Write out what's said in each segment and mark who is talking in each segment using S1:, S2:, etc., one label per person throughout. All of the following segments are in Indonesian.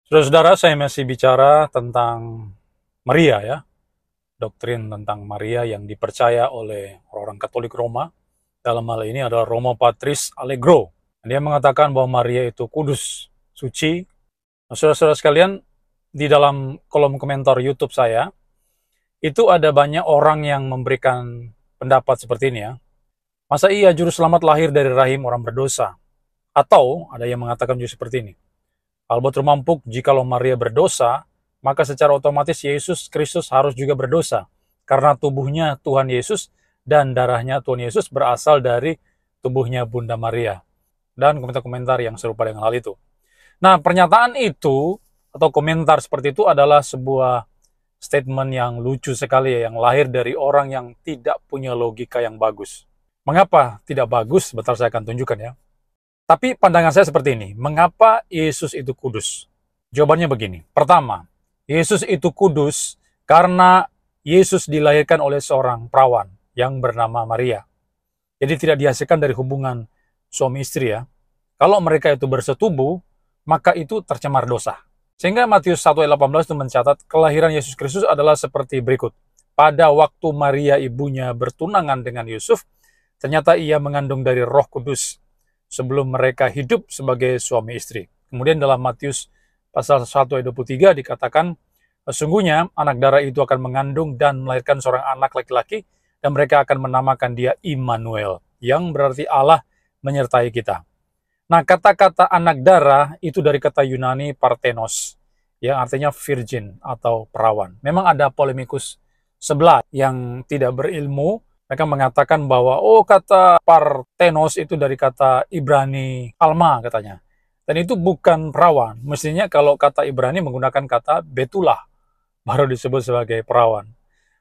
S1: Saudara-saudara, saya masih bicara tentang Maria ya, doktrin tentang Maria yang dipercaya oleh orang Katolik Roma. Dalam hal ini adalah Roma Patris Allegro. Dia mengatakan bahwa Maria itu kudus, suci. Nah, saudara-saudara sekalian, di dalam kolom komentar YouTube saya, itu ada banyak orang yang memberikan pendapat seperti ini ya. Masa iya juru selamat lahir dari rahim orang berdosa? Atau ada yang mengatakan juga seperti ini. Albert Mampuk, jikalau Maria berdosa, maka secara otomatis Yesus Kristus harus juga berdosa. Karena tubuhnya Tuhan Yesus dan darahnya Tuhan Yesus berasal dari tubuhnya Bunda Maria. Dan komentar-komentar yang serupa dengan hal itu. Nah, pernyataan itu atau komentar seperti itu adalah sebuah statement yang lucu sekali ya, yang lahir dari orang yang tidak punya logika yang bagus. Mengapa tidak bagus? Bentar saya akan tunjukkan ya. Tapi pandangan saya seperti ini, mengapa Yesus itu kudus? Jawabannya begini. Pertama, Yesus itu kudus karena Yesus dilahirkan oleh seorang perawan yang bernama Maria. Jadi tidak dihasilkan dari hubungan suami istri ya. Kalau mereka itu bersetubuh, maka itu tercemar dosa. Sehingga Matius 1 ayat 18 itu mencatat kelahiran Yesus Kristus adalah seperti berikut. Pada waktu Maria ibunya bertunangan dengan Yusuf, ternyata ia mengandung dari Roh Kudus sebelum mereka hidup sebagai suami istri. Kemudian dalam Matius pasal 1 ayat 23 dikatakan, sesungguhnya anak darah itu akan mengandung dan melahirkan seorang anak laki-laki, dan mereka akan menamakan dia Immanuel, yang berarti Allah menyertai kita. Nah, kata-kata anak darah itu dari kata Yunani parthenos, yang artinya virgin atau perawan. Memang ada polemikus sebelah yang tidak berilmu. Mereka mengatakan bahwa, kata parthenos itu dari kata Ibrani alma katanya. Dan itu bukan perawan. Mestinya kalau kata Ibrani menggunakan kata betulah, baru disebut sebagai perawan.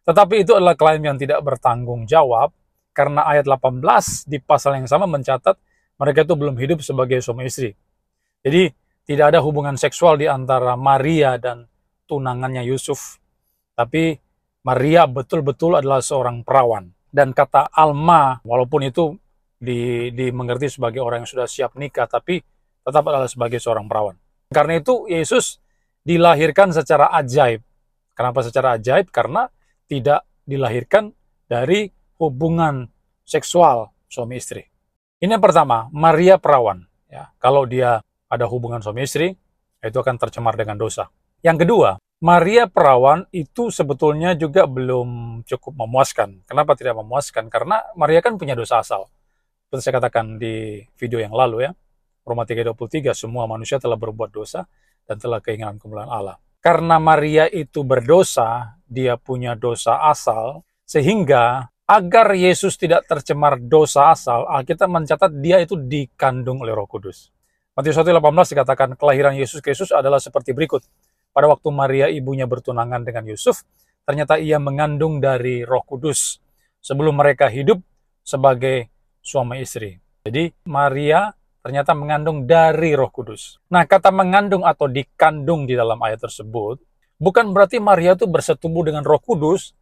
S1: Tetapi itu adalah klaim yang tidak bertanggung jawab, karena ayat 18 di pasal yang sama mencatat mereka itu belum hidup sebagai suami istri. Jadi tidak ada hubungan seksual di antara Maria dan tunangannya Yusuf. Tapi Maria betul-betul adalah seorang perawan. Dan kata alma, walaupun itu dimengerti sebagai orang yang sudah siap nikah, tapi tetap adalah sebagai seorang perawan. Karena itu Yesus dilahirkan secara ajaib. Kenapa secara ajaib? Karena tidak dilahirkan dari hubungan seksual suami istri. Ini yang pertama, Maria perawan. Ya, kalau dia ada hubungan suami istri, itu akan tercemar dengan dosa. Yang kedua, Maria perawan itu sebetulnya juga belum cukup memuaskan. Kenapa tidak memuaskan? Karena Maria kan punya dosa asal. Seperti saya katakan di video yang lalu ya, Roma 3:23, semua manusia telah berbuat dosa dan telah kehilangan kemuliaan Allah. Karena Maria itu berdosa, dia punya dosa asal, sehingga agar Yesus tidak tercemar dosa asal, Alkitab mencatat dia itu dikandung oleh Roh Kudus. Matius 1:18 dikatakan kelahiran Yesus Kristus adalah seperti berikut. Pada waktu Maria ibunya bertunangan dengan Yusuf, ternyata ia mengandung dari Roh Kudus sebelum mereka hidup sebagai suami istri. Jadi Maria ternyata mengandung dari Roh Kudus. Nah, kata mengandung atau dikandung di dalam ayat tersebut bukan berarti Maria itu bersetubuh dengan Roh Kudus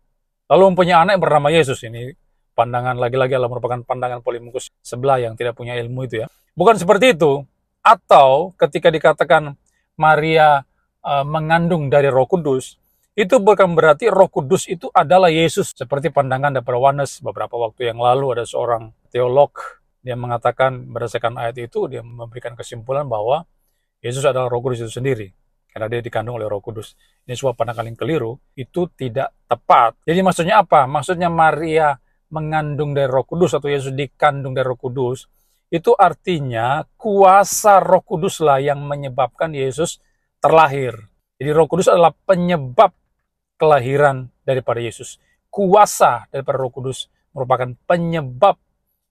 S1: lalu mempunyai anak yang bernama Yesus. Ini pandangan lagi-lagi adalah merupakan pandangan polemikus sebelah yang tidak punya ilmu itu ya. Bukan seperti itu. Atau ketika dikatakan Maria mengandung dari Roh Kudus, itu bukan berarti Roh Kudus itu adalah Yesus. Seperti pandangan daripada Yohanes beberapa waktu yang lalu, ada seorang teolog, dia mengatakan berdasarkan ayat itu, dia memberikan kesimpulan bahwa Yesus adalah Roh Kudus itu sendiri, karena dia dikandung oleh Roh Kudus. Ini sebuah pandangan yang keliru, itu tidak tepat. Jadi maksudnya apa? Maksudnya Maria mengandung dari Roh Kudus atau Yesus dikandung dari Roh Kudus, itu artinya kuasa Roh Kuduslah yang menyebabkan Yesus terlahir. Jadi Roh Kudus adalah penyebab kelahiran daripada Yesus. Kuasa daripada Roh Kudus merupakan penyebab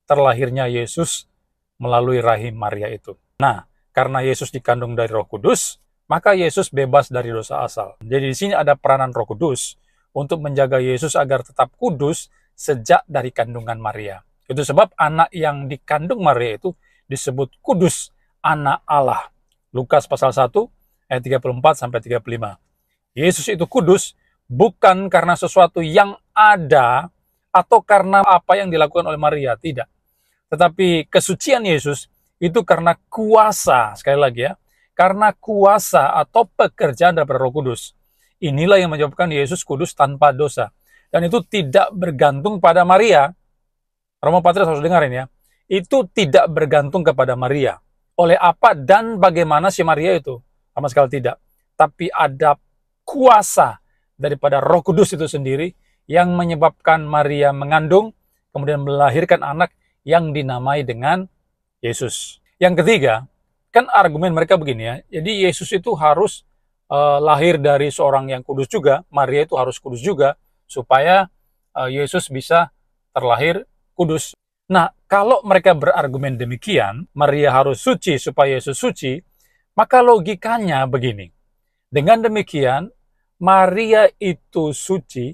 S1: terlahirnya Yesus melalui rahim Maria itu. Nah, karena Yesus dikandung dari Roh Kudus, maka Yesus bebas dari dosa asal. Jadi di sini ada peranan Roh Kudus untuk menjaga Yesus agar tetap kudus sejak dari kandungan Maria. Itu sebab anak yang dikandung Maria itu disebut kudus, anak Allah. Lukas pasal 1 ayat 34-35. Yesus itu kudus bukan karena sesuatu yang ada atau karena apa yang dilakukan oleh Maria, tidak. Tetapi kesucian Yesus itu karena kuasa, sekali lagi ya, karena kuasa atau pekerjaan daripada Roh Kudus. Inilah yang menyebabkan Yesus kudus tanpa dosa. Dan itu tidak bergantung pada Maria. Roma 14 harus dengarin ya. Itu tidak bergantung kepada Maria. Oleh apa dan bagaimana si Maria itu? Sama sekali tidak. Tapi ada kuasa daripada Roh Kudus itu sendiri yang menyebabkan Maria mengandung, kemudian melahirkan anak yang dinamai dengan Yesus. Yang ketiga, kan argumen mereka begini ya. Jadi Yesus itu harus lahir dari seorang yang kudus juga, Maria itu harus kudus juga, supaya Yesus bisa terlahir kudus. Nah, kalau mereka berargumen demikian, Maria harus suci supaya Yesus suci, maka logikanya begini. Dengan demikian, Maria itu suci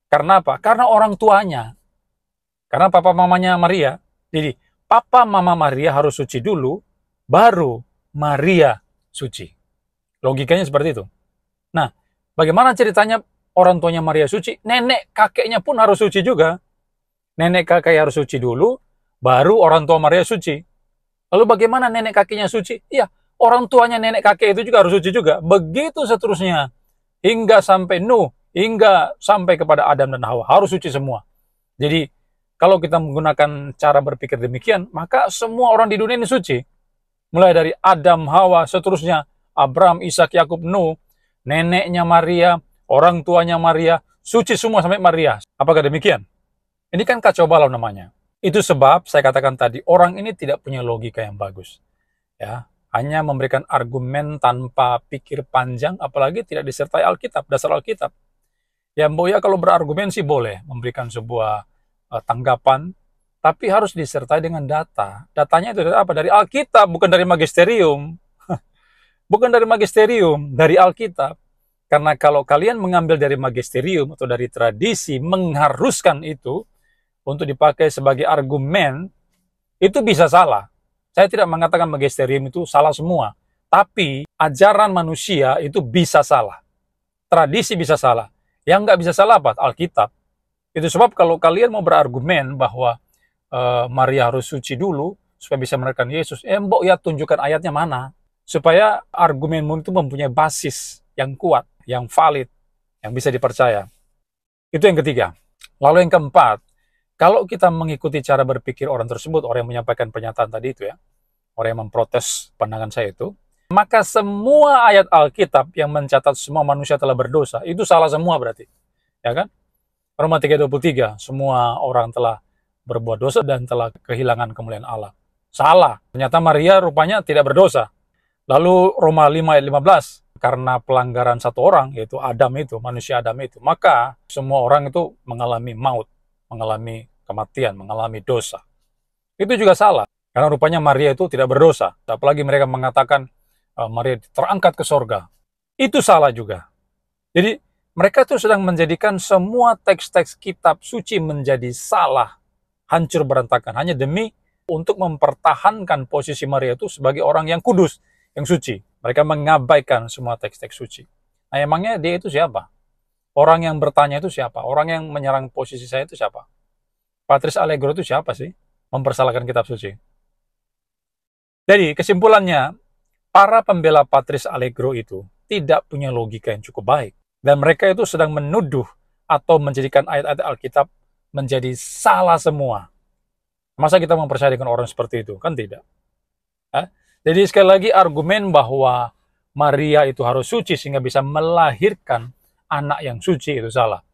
S1: karena apa? Karena orang tuanya. Karena papa mamanya Maria. Jadi, papa mama Maria harus suci dulu, baru Maria suci. Logikanya seperti itu. Nah, bagaimana ceritanya orang tuanya Maria suci? Nenek kakeknya pun harus suci juga. Nenek kakek harus suci dulu, baru orang tua Maria suci. Lalu bagaimana nenek kakeknya suci? Iya, orang tuanya nenek kakek itu juga harus suci juga. Begitu seterusnya. Hingga sampai Nuh, hingga sampai kepada Adam dan Hawa. Harus suci semua. Jadi, kalau kita menggunakan cara berpikir demikian, maka semua orang di dunia ini suci. Mulai dari Adam, Hawa, seterusnya, Abraham, Ishak, Yakub, Nuh, neneknya Maria, orang tuanya Maria, suci semua sampai Maria. Apakah demikian? Ini kan kacau balau namanya. Itu sebab saya katakan tadi, orang ini tidak punya logika yang bagus. Ya, hanya memberikan argumen tanpa pikir panjang, apalagi tidak disertai Alkitab, dasar Alkitab. Ya, Mbok ya kalau berargumen sih boleh memberikan sebuah tanggapan, tapi harus disertai dengan data. Datanya itu dari apa? Dari Alkitab, bukan dari magisterium. Bukan dari magisterium, dari Alkitab. Karena kalau kalian mengambil dari magisterium atau dari tradisi, mengharuskan itu untuk dipakai sebagai argumen, itu bisa salah. Saya tidak mengatakan magisterium itu salah semua. Tapi ajaran manusia itu bisa salah. Tradisi bisa salah. Yang nggak bisa salah apa? Alkitab. Itu sebab kalau kalian mau berargumen bahwa Maria harus suci dulu supaya bisa melahirkan Yesus, Mbok ya tunjukkan ayatnya mana. Supaya argumenmu itu mempunyai basis yang kuat, yang valid, yang bisa dipercaya. Itu yang ketiga. Lalu yang keempat, kalau kita mengikuti cara berpikir orang tersebut, orang yang menyampaikan pernyataan tadi itu ya, orang yang memprotes pandangan saya itu, maka semua ayat Alkitab yang mencatat semua manusia telah berdosa, itu salah semua berarti. Ya kan? Roma 3:23, semua orang telah berbuat dosa dan telah kehilangan kemuliaan Allah. Salah. Ternyata Maria rupanya tidak berdosa. Lalu Roma 5:15, karena pelanggaran satu orang, yaitu Adam itu, manusia Adam itu, maka semua orang itu mengalami maut, mengalami kematian, mengalami dosa. Itu juga salah. Karena rupanya Maria itu tidak berdosa. Apalagi mereka mengatakan Maria terangkat ke sorga. Itu salah juga. Jadi mereka itu sedang menjadikan semua teks-teks kitab suci menjadi salah, hancur berantakan, hanya demi untuk mempertahankan posisi Maria itu sebagai orang yang kudus, yang suci. Mereka mengabaikan semua teks-teks suci. Nah, emangnya dia itu siapa? Orang yang bertanya itu siapa? Orang yang menyerang posisi saya itu siapa? Patris Allegro itu siapa sih? Mempersalahkan kitab suci. Jadi, kesimpulannya, para pembela Patris Allegro itu tidak punya logika yang cukup baik. Dan mereka itu sedang menuduh atau menjadikan ayat-ayat Alkitab menjadi salah semua. Masa kita mempercayai dengan orang seperti itu? Kan tidak. Jadi sekali lagi argumen bahwa Maria itu harus suci sehingga bisa melahirkan anak yang suci itu salah.